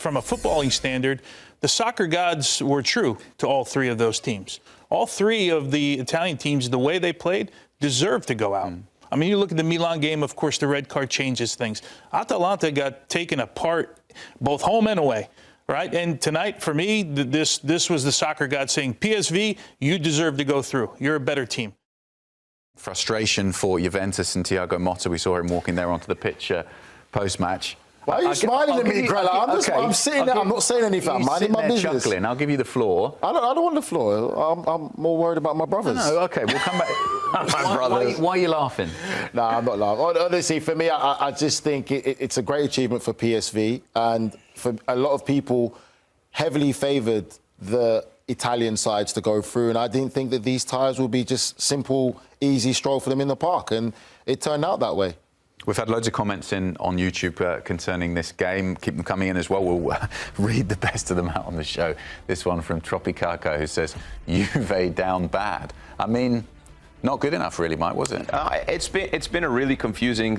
from a footballing standard, the soccer gods were true to all three of those teams. All three of the Italian teams, the way they played, deserved to go out. I mean, you look at the Milan game, of course, the red card changes things. Atalanta got taken apart both home and away, right? And tonight, for me, this was the soccer god saying, PSV, you deserve to go through. You're a better team. Frustration for Juventus and Thiago Motta. We saw him walking there onto the pitch post-match. Why are you smiling at me, Grella? I'm sitting there. I'm not saying anything. I'm minding my business. Chuckling. I'll give you the floor. I don't want the floor. I'm more worried about my brothers. No, okay, we'll come back. My brothers. Why are you laughing? No, I'm not laughing. Honestly, for me, I just think it's a great achievement for PSV, and for a lot of people, heavily favoured the Italian sides to go through, and I didn't think that these ties would be just simple, easy stroll for them in the park, and it turned out that way. We've had loads of comments on YouTube concerning this game. Keep them coming in as well. We'll read the best of them out on the show. This one from Tropicaco, who says, Juve down bad. I mean, not good enough, really, Mike, was it? It's been a really confusing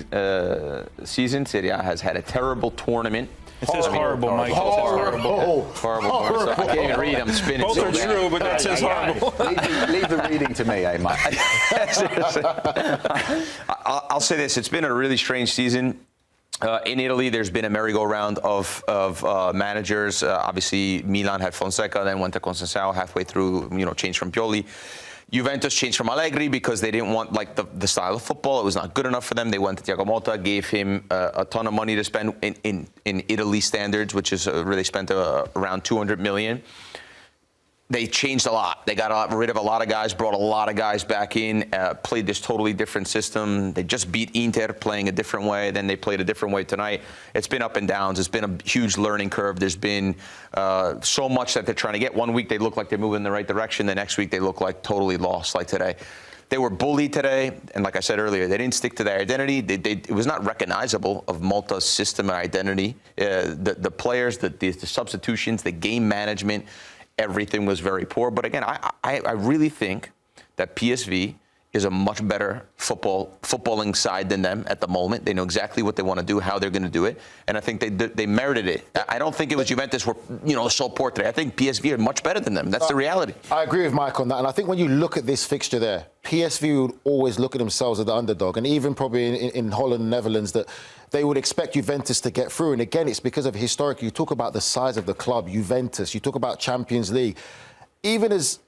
season. Serie A has had a terrible tournament. It says horrible, Mike. Horrible. So I can't even read. I'm spinning. Both are true, but that says horrible. Leave the reading to me, Mike? I'll say this. It's been a really strange season. In Italy, there's been a merry-go-round of managers. Obviously, Milan had Fonseca, then went to Conceição halfway through, changed from Pioli. Juventus changed from Allegri because they didn't want the style of football. It was not good enough for them. They went to Thiago Motta, gave him a ton of money to spend in Italy standards, which is really spent around 200 million. They changed a lot. They got rid of a lot of guys, brought a lot of guys back in, played this totally different system. They just beat Inter playing a different way. Then they played a different way tonight. It's been up and downs. It's been a huge learning curve. There's been so much that they're trying to get. One week they look like they're moving in the right direction. The next week they look like totally lost, like today. They were bullied today, and like I said earlier, they didn't stick to their identity. It was not recognizable of Motta's system and identity. The players, the substitutions, the game management, everything was very poor. But again, I really think that PSV is a much better footballing side than them at the moment. They know exactly what they want to do, how they're going to do it, and I think they merited it. I don't think it was Juventus were so poor today. I think PSV are much better than them. That's the reality. I agree with Mike on that, and I think when you look at this fixture there, PSV would always look at themselves as the underdog, and even probably in Holland and Netherlands, that they would expect Juventus to get through. And again, it's because of historically, you talk about the size of the club, Juventus, you talk about Champions League. Even as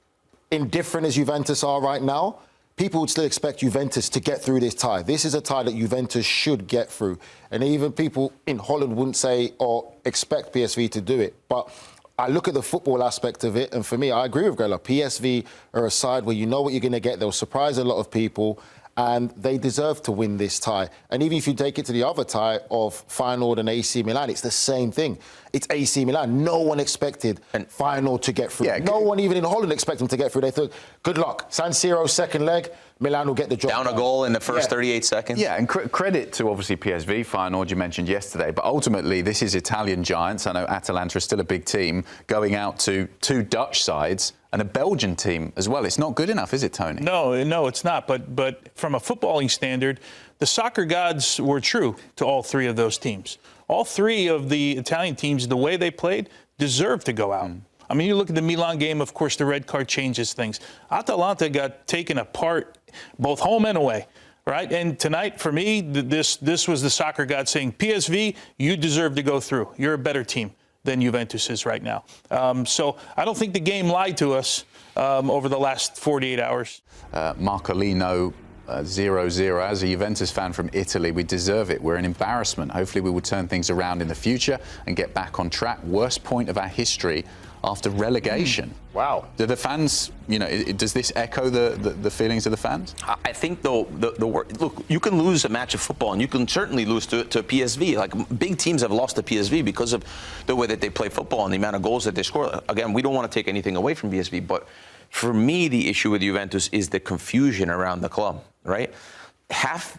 indifferent as Juventus are right now, people would still expect Juventus to get through this tie. This is a tie that Juventus should get through. And even people in Holland wouldn't say or expect PSV to do it. But I look at the football aspect of it, and for me, I agree with Grella. PSV are a side where you know what you're going to get. They'll surprise a lot of people, and they deserve to win this tie. And even if you take it to the other tie of Feyenoord and AC Milan, it's the same thing. It's AC Milan. No one expected Feyenoord to get through. Yeah, no one even in Holland expected them to get through. They thought, good luck. San Siro's second leg, Milan will get the job down. A goal in the first 38 seconds. Yeah, and credit to obviously PSV, Feyenoord you mentioned yesterday, but ultimately this is Italian giants. I know Atalanta is still a big team, going out to two Dutch sides and a Belgian team as well. It's not good enough, is it, Tony? No, it's not. But from a footballing standard, the soccer gods were true to all three of those teams. All three of the Italian teams, the way they played, deserved to go out. I mean, you look at the Milan game, of course, the red card changes things. Atalanta got taken apart both home and away, right? And tonight, for me, this was the soccer god saying, PSV, you deserve to go through. You're a better team than Juventus is right now. So I don't think the game lied to us over the last 48 hours. Marcolino, 0-0. As a Juventus fan from Italy, we deserve it. We're an embarrassment. Hopefully we will turn things around in the future and get back on track. Worst point of our history after relegation. Wow. Do the fans, does this echo the feelings of the fans? I think, though, look, you can lose a match of football, and you can certainly lose to PSV. Like, big teams have lost to PSV because of the way that they play football and the amount of goals that they score. Again, we don't want to take anything away from PSV, but for me, the issue with Juventus is the confusion around the club, right? Half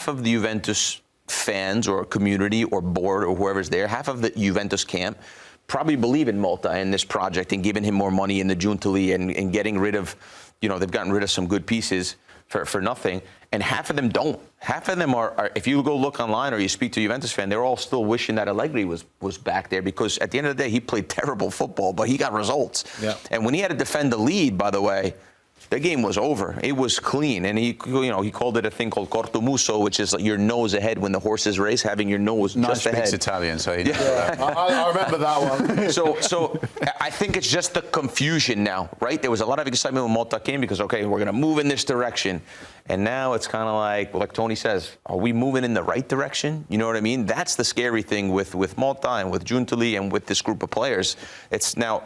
of the Juventus fans or community or board or whoever's there, half of the Juventus camp probably believe in Motta and this project and giving him more money in the Giuntoli and getting rid of, they've gotten rid of some good pieces. for nothing, and half of them don't. Half of them are, if you go look online or you speak to a Juventus fan, they're all still wishing that Allegri was back there, because at the end of the day, he played terrible football, but he got results. Yeah. And when he had to defend the lead, by the way, the game was over. It was clean, and he called it a thing called corto muso, which is your nose ahead when the horses race, having your nose just ahead. Nice speaks Italian, so he knows Yeah, I remember that one. So I think it's just the confusion now, right? There was a lot of excitement when Motta came because, okay, we're going to move in this direction. And now it's kind of like Tony says, are we moving in the right direction? You know what I mean? That's the scary thing with Motta and with Giuntoli and with this group of players. It's now,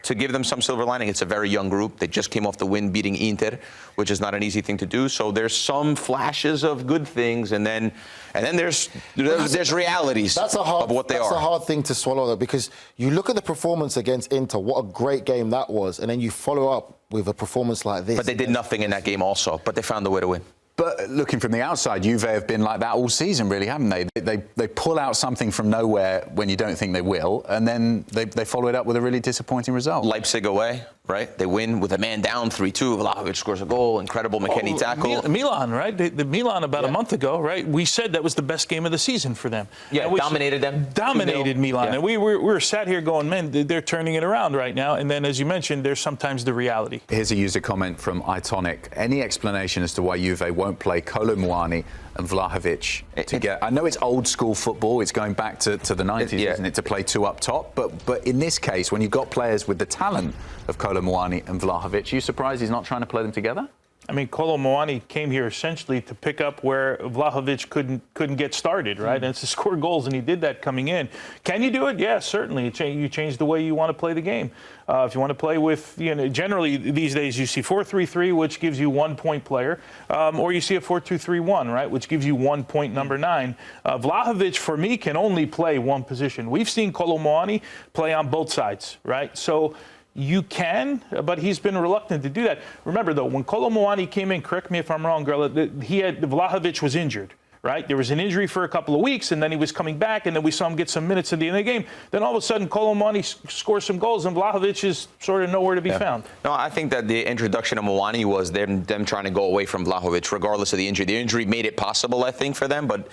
to give them some silver lining, it's a very young group. They just came off the win beating Inter, which is not an easy thing to do. So there's some flashes of good things, and then there's realities of what they are. That's a hard thing to swallow, though, because you look at the performance against Inter, what a great game that was, and then you follow up with a performance like this. But they did nothing in that game also, but they found a way to win. But looking from the outside, Juve have been like that all season, really, haven't they? They pull out something from nowhere when you don't think they will, and then they follow it up with a really disappointing result. Leipzig away, right? They win with a man down 3-2. Vlahovic scores a goal. Incredible McKennie tackle. Milan, right? The Milan about a month ago, right? We said that was the best game of the season for them. Yeah, dominated them. Dominated Milan. Yeah. And we were sat here going, man, they're turning it around right now. And then, as you mentioned, there's sometimes the reality. Here's a user comment from Itonic. Any explanation as to why Juve won't play Kolo Muani and Vlahovic together? I know it's old school football. It's going back to the 90s, isn't it, to play two up top? But in this case, when you've got players with the talent of Kolo Muani and Vlahovic, are you surprised he's not trying to play them together? I mean, Kolo Muani came here essentially to pick up where Vlahovic couldn't get started, right? And it's to score goals, and he did that coming in. Can you do it? Yeah, certainly. You change the way you want to play the game. If you want to play with, generally these days you see 4-3-3, which gives you 1 point player, or you see a 4-2-3-1, right, which gives you 1 point number 9. Vlahovic, for me, can only play one position. We've seen Kolo Muani play on both sides, right? So you can, but he's been reluctant to do that. Remember, though, when Kolo Muani came in, correct me if I'm wrong, Grella, Vlahovic was injured, right? There was an injury for a couple of weeks, and then he was coming back, and then we saw him get some minutes at the end of the game. Then all of a sudden, Kolo Muani scores some goals, and Vlahovic is sort of nowhere to be found. No, I think that the introduction of Muani was them trying to go away from Vlahovic, regardless of the injury. The injury made it possible, I think, for them, but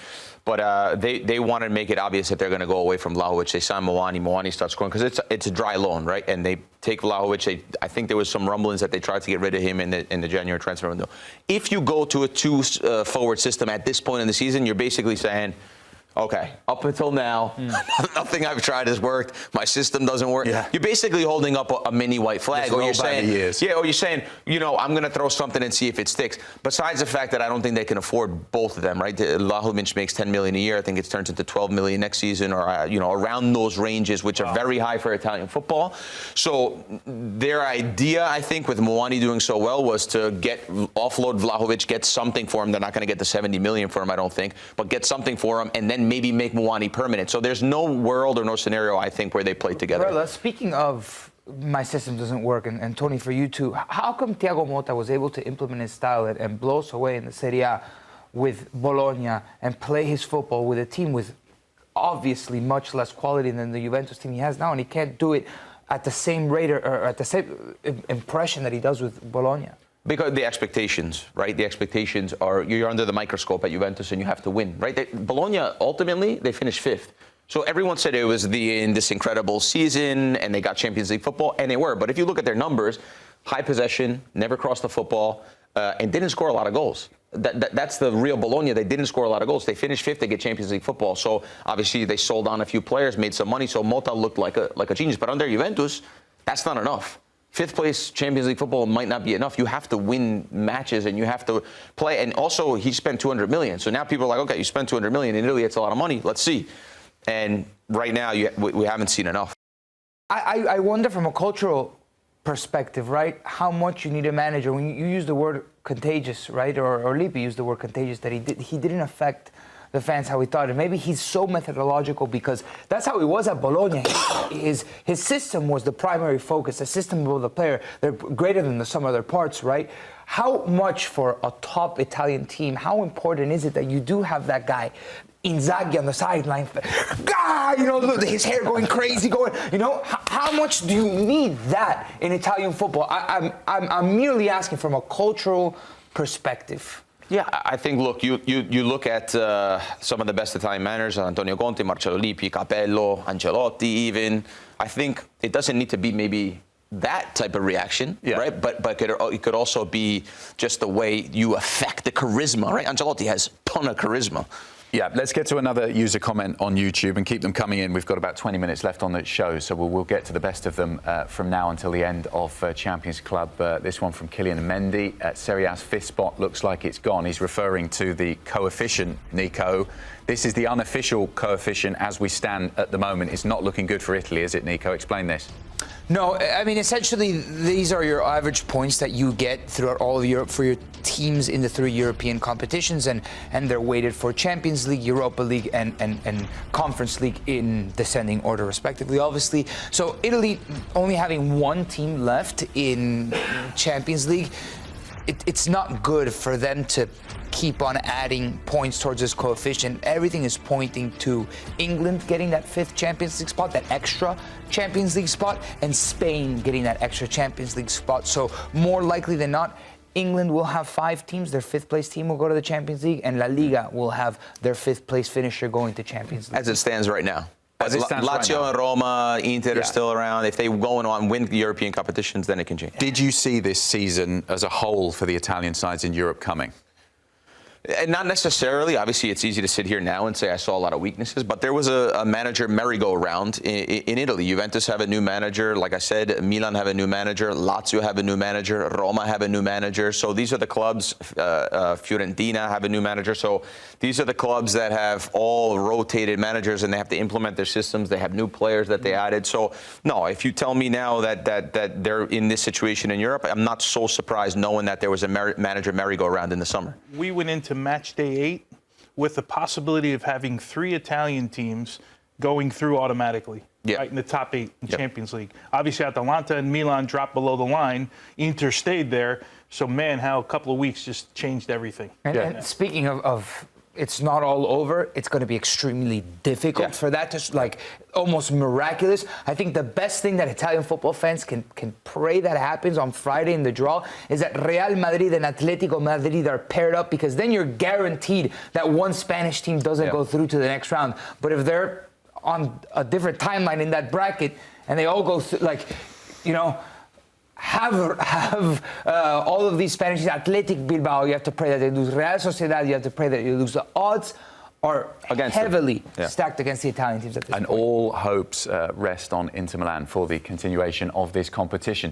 they wanted to make it obvious that they're going to go away from Vlahovic. They signed Muani. Muani starts scoring because it's a dry loan, right? And they take Vlahovic. I think there was some rumblings that they tried to get rid of him in the January transfer window. If you go to a two-forward system at this point in the season, you're basically saying, okay, up until now, nothing I've tried has worked. My system doesn't work. Yeah. You're basically holding up a mini white flag, or you're saying, or you're saying, I'm going to throw something and see if it sticks. Besides the fact that I don't think they can afford both of them, right? Vlahovic makes $10 million a year. I think it turns into $12 million next season, or around those ranges, which are very high for Italian football. So their idea, I think, with Muani doing so well, was to offload Vlahovic, get something for him. They're not going to get the $70 million for him, I don't think, but get something for him, and then maybe make Muani permanent. So there's no world or no scenario, I think, where they play together. Grella, speaking of my system doesn't work, and Tony, for you too, how come Thiago Motta was able to implement his style and blow us away in the Serie A with Bologna and play his football with a team with obviously much less quality than the Juventus team he has now, and he can't do it at the same rate or at the same impression that he does with Bologna? Because the expectations, right? The expectations are you're under the microscope at Juventus and you have to win, right? Bologna, ultimately, they finished 5th. So everyone said it was in this incredible season and they got Champions League football, and they were. But if you look at their numbers, high possession, never crossed the football, and didn't score a lot of goals. That's the real Bologna. They didn't score a lot of goals. They finished 5th. They get Champions League football. So obviously they sold on a few players, made some money. So Motta looked like a genius. But under Juventus, that's not enough. 5th place Champions League football might not be enough. You have to win matches and you have to play. And also, he spent $200 million. So now people are like, okay, you spent $200 million in Italy. It's a lot of money. Let's see. And right now, we haven't seen enough. I wonder from a cultural perspective, right, how much you need a manager. When you use the word contagious, right, or Lippi used the word contagious, that he didn't affect the fans how he thought. And maybe he's so methodological because that's how he was at Bologna. His system was the primary focus, the system of the player. They're greater than the sum of their parts, right? How much for a top Italian team, how important is it that you do have that guy, Inzaghi on the sideline, his hair going crazy, how much do you need that in Italian football? I'm merely asking from a cultural perspective? Yeah, I think, look, you look at some of the best Italian managers, Antonio Conte, Marcello Lippi, Capello, Ancelotti even. I think it doesn't need to be maybe that type of reaction, right? But it could also be just the way you affect the charisma, right? Ancelotti has a ton of charisma. Yeah, let's get to another user comment on YouTube and keep them coming in. We've got about 20 minutes left on the show, so we'll get to the best of them from now until the end of Champions Club. This one from Kylian Mendy. Serie A's fifth spot looks like it's gone. He's referring to the coefficient, Nico. This is the unofficial coefficient as we stand at the moment. It's not looking good for Italy, is it, Nico? Explain this. No, I mean, essentially, these are your average points that you get throughout all of Europe for your teams in the 3 European competitions, and they're weighted for Champions League, Europa League, and Conference League in descending order, respectively, obviously. So Italy only having 1 team left in Champions League, it's not good for them to keep on adding points towards this coefficient. Everything is pointing to England getting that 5th Champions League spot, that extra Champions League spot, and Spain getting that extra Champions League spot. So more likely than not, England will have 5 teams. Their 5th place team will go to the Champions League, and La Liga will have their 5th place finisher going to Champions League. As it stands right now. As it stands right Lazio now. and Roma, Inter are still around. If they go on win the European competitions, then it can change. Did you see this season as a whole for the Italian sides in Europe coming? Not necessarily. Obviously, it's easy to sit here now and say I saw a lot of weaknesses, but there was a manager merry-go-round in Italy. Juventus have a new manager. Like I said, Milan have a new manager. Lazio have a new manager. Roma have a new manager. So these are the clubs. Fiorentina have a new manager. So these are the clubs that have all rotated managers, and they have to implement their systems. They have new players that they added. So, no, if you tell me now that they're in this situation in Europe, I'm not so surprised knowing that there was a manager merry-go-round in the summer. We went into match day 8 with the possibility of having 3 Italian teams going through automatically, right, in the top 8 in Champions League. Obviously, Atalanta and Milan dropped below the line. Inter stayed there. So, man, how a couple of weeks just changed everything. And speaking of it's not all over, it's going to be extremely difficult for that to, like, almost miraculous. I think the best thing that Italian football fans can pray that happens on Friday in the draw is that Real Madrid and Atletico Madrid are paired up, because then you're guaranteed that one Spanish team doesn't go through to the next round. But if they're on a different timeline in that bracket and they all go through, like, you know, have all of these Spanish, Athletic Bilbao, you have to pray that they lose. Real Sociedad, you have to pray that you lose. The odds are heavily stacked against the Italian teams at this point. And all hopes rest on Inter Milan for the continuation of this competition.